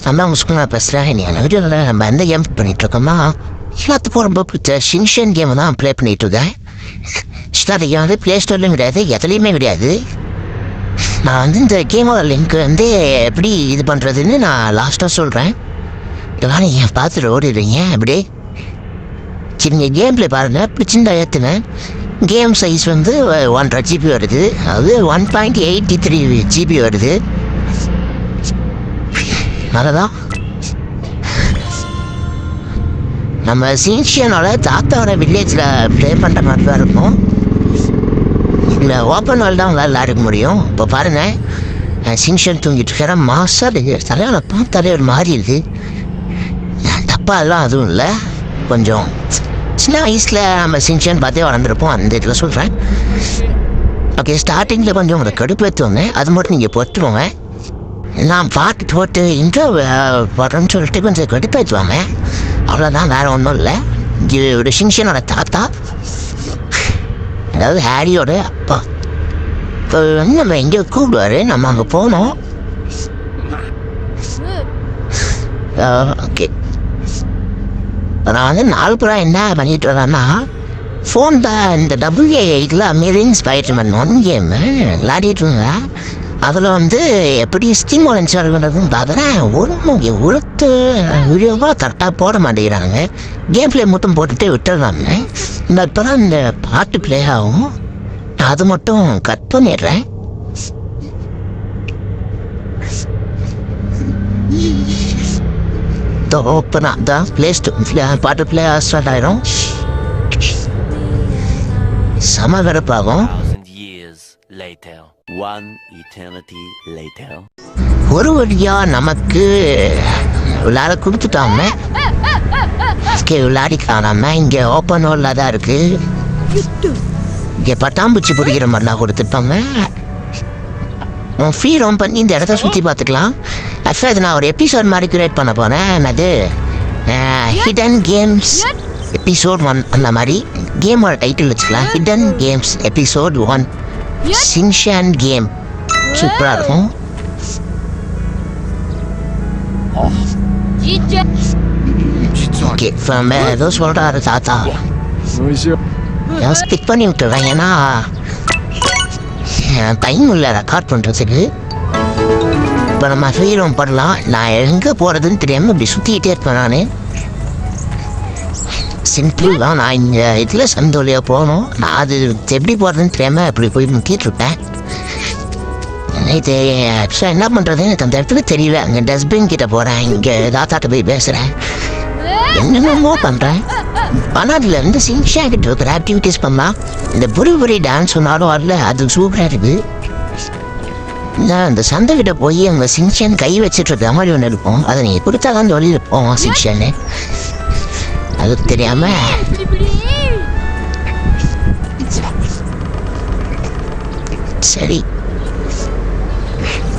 நம்ம அவங்க ஸ்கூலில் பேசுகிறேன். வீடியோவில் நம்ம எந்த கேம் பண்ணிகிட்டு இருக்கோம்னா எல்லாத்துக்கும் ரொம்ப பிடிச்ச ஷின்ஷன் கேம் தான் ப்ளே பண்ணிகிட்டு இருக்கேன். அது கேம் வந்து ப்ளே ஸ்டோர்லையும் கிடையாது, எதுலேயுமே கிடையாது. நான் வந்து இந்த கேமோட லிங்க் வந்து எப்படி இது பண்ணுறதுன்னு நான் லாஸ்ட்டாக சொல்கிறேன். இதெல்லாம் நீங்கள் பார்த்துட்டு ஓடிடுறீங்க அப்படியே. சரி, நீங்கள் கேம் ப்ளே பாருங்கள், பிடிச்சிருந்தா ஏற்றுனேன். கேம் சைஸ் வந்து 1.5 GB வருது, அது 1.83 GB வருது. நல்லதான். நம்ம சின்ஷியனோட தாத்தாவோட வில்லேஜில் ப்ளே பண்ணுற மாதிரி தான் இருக்கும். இதில் ஓப்பன் வேர்ல்டு தான் உங்களால் விளையாட முடியும். இப்போ பாருங்கள், சின்ஷியன் தூங்கிட்டு இருக்கிற மாதம் தலையான பார்த்தாலே ஒரு மாதிரி இருக்குது. தப்பாலாம் அதுவும் இல்லை, கொஞ்சம் சின்ன வயசில் நம்ம சின்ஷியன் பார்த்தே வளர்ந்துருப்போம், அந்த இதில் சொல்கிறேன். ஓகே, ஸ்டார்டிங்கில் கொஞ்சம் உங்களை கடுப்பேற்றுவாங்க, அது மட்டும் நீங்கள் பொறுத்துவோங்க. நான் பாட்டு போட்டு இன்ட்ரோ போடுறேன்னு சொல்லிட்டு கொஞ்சம் கடுப்பேற்றுவாங்க, அவ்வளோதான், வேறு ஒன்றும் இல்லை. ஒரு சின்ஷியனோட தாத்தா, அதாவது ஹாரியோட அப்பா. இப்போ வந்து நம்ம எங்கேயோ கூப்பிடுவார், நம்ம அங்கே போனோம். ஓகே, நான் வந்து நாலு புறா என்ன பண்ணிட்டு வரேன்னா, ஃபோன் தான் இந்த WA8 அமேசிங் ஸ்பைடர்மேன் 1 கேமு விளையாடிட்டு இருந்தேன். அதில் வந்து எப்படி ஸ்டீம் இன்ஸ்டால் பண்ணுறதுன்னு பார்க்குறேன். ஒருத்து வீடியோவாக கரெக்டாக போட மாட்டேங்கிறாங்க, கேம் ப்ளே மட்டும் போட்டுகிட்டே விட்டுறாங்க. இப்போ தான் இந்த பாட்டு ப்ளே ஆகும், அது மட்டும் கட் பண்ணிடுறேன். ஓப்பனா தான் பாட்டு ப்ளே ஸ்டார்ட் ஆகிடும். செம வெறுப்பாகும். ஒரு வழியா நமக்கு விளையாட கொடுத்துட்டாங்க. விளையாடிக்கலாம். நம்ம இங்கே ஓப்பன் வேர்ல்டில் தான் இருக்கு. இங்கே பட்டாம்பூச்சி பிடிக்கிற மாதிரிலாம் கொடுத்துருப்பாங்க. ஃப்ரீ ரோம் பண்ணி இந்த இடத்த சுற்றி பார்த்துக்கலாம். ஆக்சுவலாக இது நான் ஒரு எபிசோட் மாதிரி கிரியேட் பண்ண போனேன். அது ஹிடன் கேம்ஸ் எபிசோட் 1 அந்த மாதிரி கேமோட டைட்டில் வச்சுக்கலாம். Hidden games episode 1 Shinchan game. சூப்பராக இருக்கும். ஓகே, நம்ம ஏதோ சொல்கிறாரு தாத்தா, ஸ்பிக் பண்ணி விட்டுறேன், ஏன்னா டைம் இல்லை ரெக்கார்ட் பண்ணுறதுக்கு. இப்போ நம்ம ஃப்ரீடம் பண்ணலாம். நான் எங்கே போகிறதுன்னு தெரியாமல் இப்படி சுற்றிக்கிட்டே இருப்பேன். நான் சிம்பிள் தான். நான் இங்கே இதில் சந்தோலியாக போகணும். நான் அது எப்படி போகிறதுன்னு தெரியாமல் இப்படி போய் முக்கிட்டுருப்பேன். இது ஆக்சுவலாக என்ன பண்ணுறதுன்னு எனக்கு அந்த இடத்துல தெரியல. அங்கே டஸ்ட்பின் கிட்டே போகிறேன், இங்கே தாத்தாட்ட போய் பேசுகிறேன், என்னென்னமோ பண்ணுறேன். ஆனால் அதில் வந்து சின்ஷா கிட்ட இருக்கிற ஆக்டிவிட்டீஸ் பண்ணலாம். இந்த புரி டான்ஸ் சொன்னாலும் வரல, அது சூப்பராக இருக்குது. நான் அந்த சந்தைக்கிட்ட போய் அங்கே சின்ஷன் கை வச்சுட்டு இருக்க மாதிரி ஒன்று இருக்கும், அதை நீங்கள் கொடுத்தா தான் அந்த வழியில் போவோம் சின்ஷன்னு. அது தெரியாமல் சரி.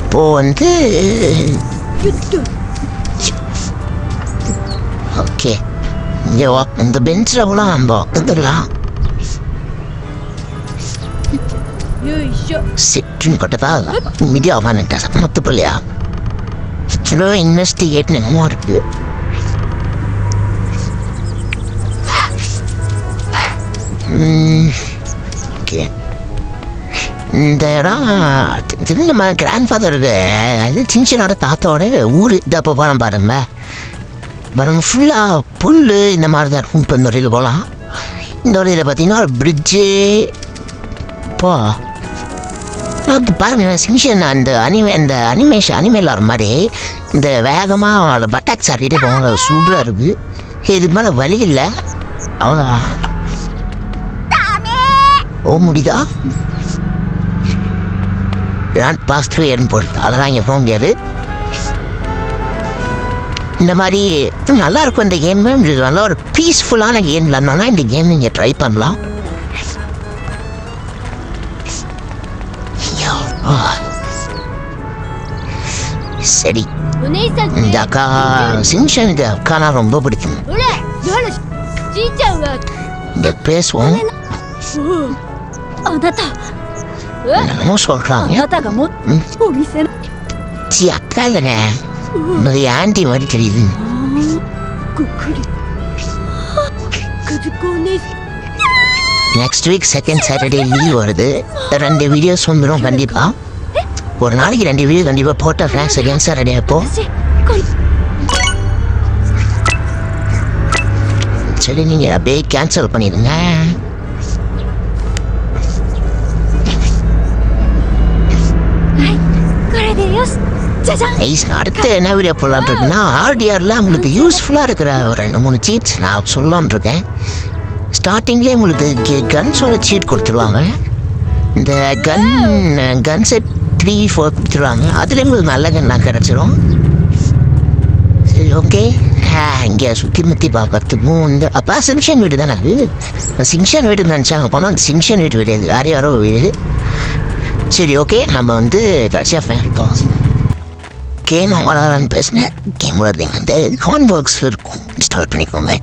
இப்போ வந்து ஓகே, இங்கே இந்த பெஞ்சில் கூட நம்ம உட்காந்துடலாம். சிட்டின்னு கொட்டதா மீடியா வாங்கிட்டா மொத்த பிள்ளையா இன்வெஸ்டிகேட் என்னமோ இருக்கு. ஓகே, இந்த இடம் நம்ம கிராண்ட் ஃபாதருக்கு, அது சின்ன தாத்தாவோட ஊர். இது அப்போ போகலாம் பாருங்க, பாருங்க ஃபுல்லாக புல் இந்த மாதிரி தான் இருக்கும். இப்போ இந்த வழியில் போகலாம். இந்த வழியில் பார்த்தீங்கன்னா ஒரு பிரிட்ஜு. இப்போ பாருங்க, சின்ஷன் அந்த அனிமேல வர மாதிரி இந்த வேகமாக பட்டாக்ஸ் ஆடிட்டே போவாங்க, சூப்பராக இருக்குது. இதுக்கு மேலே வழி இல்லை, அவ்வளோ ஓ முடியுதா பாஸ்ட் ஏற்படுது, அதெல்லாம் இங்கே போக முடியாது. இந்த மாதிரி நல்லா இருக்கும் இந்த கேம். நல்லா ஒரு பீஸ்ஃபுல்லான கேம் இல்லைன்னா இந்த கேம் நீங்கள் ட்ரை பண்ணலாம். சரி, இந்த அக்கா சின்ஷன், இந்த அக்கானா ரொம்ப பிடிக்கும். இந்த பேசுவோம், என்னமோ சொல்கிறாங்க. சி அக்கா இல்லைங்க, நிறைய ஆன்டி மாதிரி தெரியுது. ごくり和子お姉さん next week second Saturday leave வருது. 2 வீடியோஸ் வந்துடும் கண்டிப்பாக. ஒரு நாளைக்கு 2 வீடியோ கண்டிப்பாக போட்டுறேன் செகண்ட் சாட்டர்டே அப்போ. 私こん சரி நீங்கள் அப்படியே கேன்சல் பண்ணிடுங்க. はいこれでよしじゃじゃん ஐஸ் அடுத்து என்ன வீடியோ போடலான்னு இருக்குன்னா ஆர்டிஆரில் உங்களுக்கு யூஸ்ஃபுல்லாக இருக்கிற ஒரு 2-3 சீட்ஸ் நான் சொல்லலான்னு இருக்கேன். ஸ்டார்டிங்லேயே உங்களுக்கு கன்ஸோட சீட் கொடுத்துருவாங்க. இந்த கன் செட் 3-4 கொடுத்துருவாங்க. அதுலேயும் உங்களுக்கு நல்ல கன்னாக கிடச்சிரும். சரி ஓகே. இங்கே சுற்றி முற்றி பார்க்கறதுக்கும் இந்த அப்பா சிங்ஷன் வீடு தானே அது. சிங்ஷன் வீடு நினச்சாங்க போனால் அந்த சிங்ஷன் வீடு கிடையாது, யாரோ வீடு. சரி ஓகே, நம்ம வந்து கடைசியாக ஃபேன் கேம் வளரான்னு பேசினேன். கேம் வளர்றீங்க வந்து ஹார்ன் ஒர்க்ஸ் இருக்கும், இன்ஸ்டால் பண்ணிக்கோங்க.